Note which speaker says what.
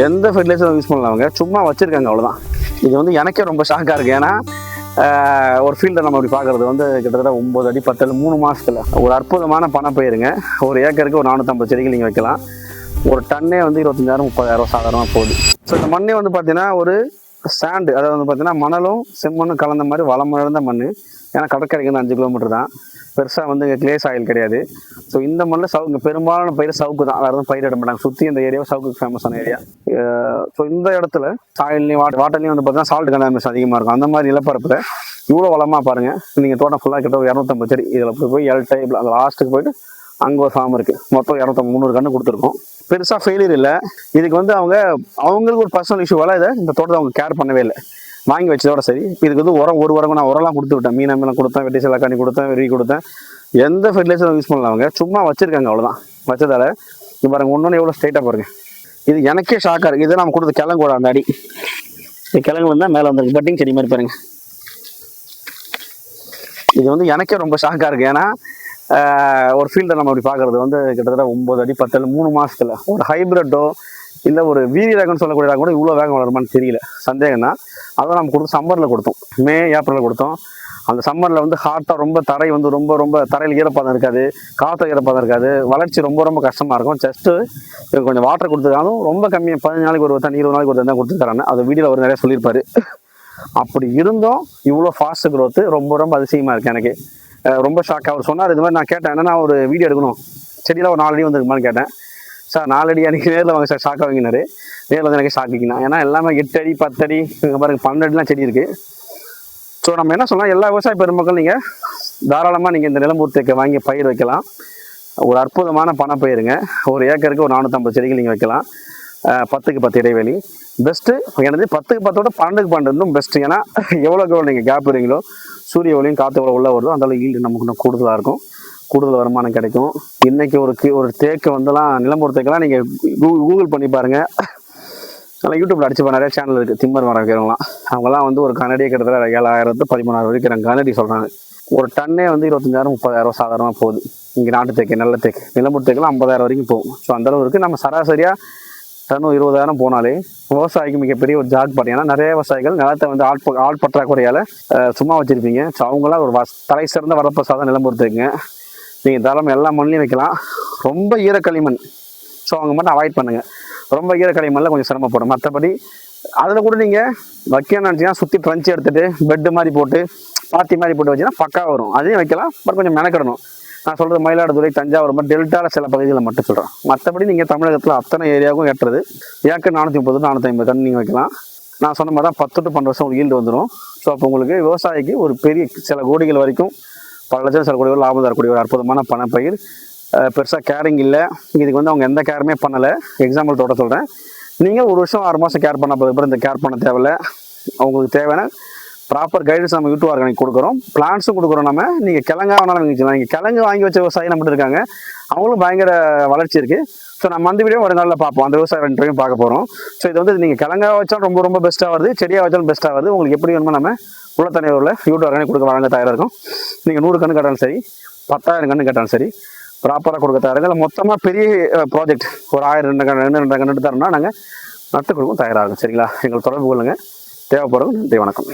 Speaker 1: எந்த ஃபெர்டிலைசரும் யூஸ் பண்ணல, அவங்க சும்மா வச்சுருக்காங்க அவ்வளோதான். இது வந்து எனக்கே ரொம்ப ஷாக்காக இருக்குது. ஏன்னா ஒரு ஃபீல்டை நம்ம அப்படி பார்க்குறது வந்து கிட்டத்தட்ட 9 அடி 10 அடி 3 மாதத்தில் ஒரு அற்புதமான பணப்பயிருங்க. ஒரு ஏக்கருக்கு ஒரு 450 செடிகள் நீங்கள் வைக்கலாம். ஒரு டன்னே வந்து 25,000 30,000 சாதாரணமாக போகுது. ஸோ இந்த மண்ணே வந்து பார்த்தீங்கன்னா ஒரு சாண்டு, அதாவது வந்து பார்த்தீங்கன்னா மணலும் செம்மண்ணும் கலந்த மாதிரி வளம் இழந்த மண். ஏன்னா கடற்கரைக்கு வந்து 5 கிலோமீட்டர் தான், பெருசாக வந்து இங்கே கிளே சாயில் கிடையாது. ஸோ இந்த மண்ணில் இங்கே பெரும்பாலான பயிர் சவுக்கு தான், வேறு எதுவும் பயிரிட மாட்டாங்க. சுற்றி இந்த ஏரியாவை சவுக்கு ஃபேமஸான ஏரியா. ஸோ இந்த இடத்துல சாயில்லையும் வாட்டர்லையும் வந்து பார்த்தீங்கன்னா சால்ட் கன்சம்ஷன் அதிகமாக இருக்கும். அந்த மாதிரி நிலப்பரப்பில் இவ்வளோ வளமாக பாருங்கள். நீங்கள் தோட்டம் ஃபுல்லாக கிட்ட ஒரு 250 செடி இதில் போய் எல் டைப்பில் அந்த லாஸ்ட்டுக்கு போயிட்டு அங்கே ஒரு ஃபார்ம் இருக்குது. மொத்தம் 250-300 கன்று கொடுத்துருக்கோம். பெருசாக ஃபெயிலியர் இல்லை. இதுக்கு வந்து அவங்களுக்கு ஒரு பர்சனல் இஷ்யூவால் இந்த தோட்டத்தை அவங்க கேர் பண்ணவே இல்லை, வாங்கி வச்சதோட சரி. இதுக்கு வந்து ஒரு உரம் நான் உரம்லாம் கொடுத்து விட்டேன். மீனம் கொடுத்தேன், வெட்டி செலக்காணி கொடுத்தேன், வெறி கொடுத்தேன். எந்த ஃபெர்டிலைசரும் யூஸ் பண்ணல, அவங்க சும்மா வச்சுருக்காங்க அவ்வளோதான். வச்சதால் இப்போ பாருங்கள் ஒன்று எவ்வளோ ஸ்ட்ரைட்டாக பாருங்கள். இது எனக்கே ஷாக்காக இருக்குது. இதை நம்ம கொடுத்த கிழங்கோட அந்த அடி, கிழங்கு வந்தால் மேலே வந்துருக்கு பட்டிங் செடி மாதிரி பாருங்கள். இது வந்து எனக்கே ரொம்ப ஷாக்காக இருக்குது. ஏன்னா ஒரு ஃபீல்டை நம்ம அப்படி பார்க்குறது வந்து கிட்டத்தட்ட 9 அடி 10 அடி 3 மாதத்தில் ஒரு ஹைப்ரிட்டோ இல்லை ஒரு வீரிய ரகம்னு சொல்லக்கூடிய ரகம் கூட இவ்வளோ வேகம் வளருமான்னு தெரியல, சந்தேகம் தான். அதை நம்ம கொடுத்து சம்மரில் கொடுத்தோம், மே ஏப்ரலில் கொடுத்தோம். அந்த சம்மரில் வந்து ஹாட்டாக ரொம்ப தரை வந்து ரொம்ப தரையில் ஈரப்பதம் இருக்காது, காற்று ஈரப்பதம் இருக்காது, வளர்ச்சி ரொம்ப கஷ்டமாக இருக்கும். ஜஸ்ட்டு கொஞ்சம் வாட்டர் கொடுத்துருக்காலும் ரொம்ப கம்மியாக 15 நாளைக்கு ஒரு தண்ணி 20 நாளைக்கு ஒரு தண்ணி தான் கொடுத்துருக்காங்க. அது வீடியோவில் அவர் நிறைய சொல்லியிருப்பாரு. அப்படி இருந்தும் இவ்வளோ ஃபாஸ்ட் க்ரோத்து ரொம்ப அதிசயமாக இருக்குது. எனக்கு ரொம்ப ஷாக். அவர் சொன்னார் இது மாதிரி. நான் கேட்டேன், என்னன்னா ஒரு வீடியோ எடுக்கணும், செடியில் ஒரு 4 அடி வந்துருக்குமான்னு கேட்டேன். சார் 4 அடி எனக்கு நேரில் வாங்க சார், ஷாக்காக வாங்கினார். நேரில் வந்து எனக்கு ஷாக்கிங்கண்ணா. ஏன்னா எல்லாமே 8 அடி 10 அடி இங்கே பாருங்க 12 அடிலாம் செடி இருக்குது. ஸோ நம்ம என்ன சொல்லலாம், எல்லா விவசாய பெருமக்கள் நீங்கள் தாராளமாக நீங்கள் இந்த நிலம்பூர்த்தைக்கு வாங்கி பயிர் வைக்கலாம். ஒரு அற்புதமான பணப்பயிருங்க. ஒரு ஏக்கருக்கு ஒரு 450 செடிகள் நீங்கள் வைக்கலாம். 10க்கு 10 இடைவெளி பெஸ்ட்டு. எனக்கு 10க்கு 10ஓட 12க்கு 12 இன்னும் பெஸ்ட்டு. ஏன்னா எவ்வளோக்கு எவ்வளோ நீங்கள் கேப் வரீங்களோ, சூரிய ஒளியும் காற்று எவ்வளோ உள்ளே வருதோ அந்தளவு ஈல்டு நமக்கு இன்னும் கூடுதலாக இருக்கும், கூடுதல் வருமானம் கிடைக்கும். இன்றைக்கி ஒரு தேக்கு வந்துலாம் நிலம்பூர் தேக்கெல்லாம் நீங்கள் கூகுள் பண்ணி பாருங்கள். நல்லா யூடியூப்பில் அடிச்சு நிறைய சேனல் இருக்குது. திம்மர் மரம் வைக்கிறவங்களாம், அவங்களாம் வந்து ஒரு கனடியை கிட்டத்தட்ட 7,000 13,000 வரைக்கும் கனடி சொல்கிறாங்க. ஒரு டன்னே வந்து 25,000 30,000 சாதாரணமாக போகுது. இங்கே நாட்டு தேக்கு நல்ல தேக்கு நிலம்பூர் தேக்கெல்லாம் 50,000 வரைக்கும் போகும். ஸோ அந்தளவு இருக்குது. நம்ம சராசரியாக டன்னு 20,000 போனாலே விவசாயிக்கு மிகப்பெரிய ஒரு ஜாக் பாட்டு. ஏன்னா நிறைய விவசாயிகள் நிலத்தை வந்து ஆள் பற்றாக்குறையால் சும்மா வச்சுருப்பீங்க. ஸோ அவங்களாம் ஒரு தலை சிறந்த வரப்பிரசாதம் நிலம்பூர் தேக்குங்க. நீங்கள் தாராளமாக எல்லா மண்ணிலையும் வைக்கலாம். ரொம்ப ஈரக்களிமண், ஸோ அவங்க மட்டும் அவாய்ட் பண்ணுங்கள். ரொம்ப ஈரக்களிமண்ணில் கொஞ்சம் சிரமப்படும். மற்றபடி அதில் கூட நீங்கள் வைக்கணும்னு நினச்சிங்கன்னா சுற்றி ட்ரன்ச் எடுத்துகிட்டு பெட்டு மாதிரி போட்டு பாத்தி மாதிரி போட்டு வச்சிங்கன்னா பக்கா வரும். அதையும் வைக்கலாம், பட் கொஞ்சம் மெனக்கிடணும். நான் சொல்கிறது மயிலாடுதுறை தஞ்சாவூர் மாதிரி டெல்டாவில் சில பகுதிகளில் மட்டும் சொல்கிறேன். மற்றபடி நீங்கள் தமிழகத்தில் அத்தனை ஏரியாவுக்கும் ஏற்றுறது. ஏக்கர் 430 450 கன்று நீங்கள் வைக்கலாம். நான் சொன்ன மாதிரி தான் 10 to 12 வருஷம் ஈல்டு வந்துடும். ஸோ அப்போ உங்களுக்கு விவசாயிக்கு ஒரு பெரிய சில கோடிகள் வரைக்கும், பல லட்சம் சில கோடி லாபம் தரக்கூடிய ஒரு அற்புதமான பணப்பயிர். பெருசாக கேரிங் இல்லை. இதுக்கு வந்து அவங்க எந்த கேருமே பண்ணலை. எக்ஸாம்பிள் தோட்ட சொல்கிறேன். நீங்கள் ஒரு வருஷம் 6 மாதம் கேர் பண்ண போகிறதுக்கு இந்த கேர் பண்ண தேவையில்லை. அவங்களுக்கு தேவையான ப்ராப்பர் கைடன்ஸ் நம்ம யூடியூப் ஆர்கானிக் கொடுக்குறோம், பிளான்ஸும் கொடுக்குறோம். நம்ம நீங்கள் கிழங்கா வேணாலும் வச்சுக்கலாம். நீங்கள் கிழங்கு வாங்கி வச்ச விவசாயி நம்மகிட்ட இருக்காங்க, அவங்களும் பயங்கர வளர்ச்சி இருக்குது. ஸோ நம்ம அந்த வீடியோ ஒரு நாளில் பார்ப்போம், அந்த விவசாய இன்டர்வியூ பார்க்க போகிறோம். ஸோ இது வந்து நீங்கள் கிழங்கா வச்சாலும் ரொம்ப பெஸ்ட்டாக வருது, செடியாக வச்சாலும் பெஸ்ட்டாக வருது. உங்களுக்கு எப்படி வேணுமோ நம்ம உள்ளத்தனையூரில் யூடியூப் ஆர்கானிக் கொடுக்க வழங்க தயாராக இருக்கும். நீங்கள் 100 கன்று கேட்டாலும் சரி, 10,000 கன்று கேட்டாலும் சரி, ப்ராப்பராக கொடுக்க தயாராக. இல்லை மொத்தமாக பெரிய ப்ராஜெக்ட் ஒரு 1000 2 கன்று தரோம்னா நாங்கள் நட்டு கொடுக்கும் தயாராகும். சரிங்களா? எங்களுக்கு தொடர்பு கொள்ளுங்கள். தேவைப்படுறோம். நன்றி, வணக்கம்.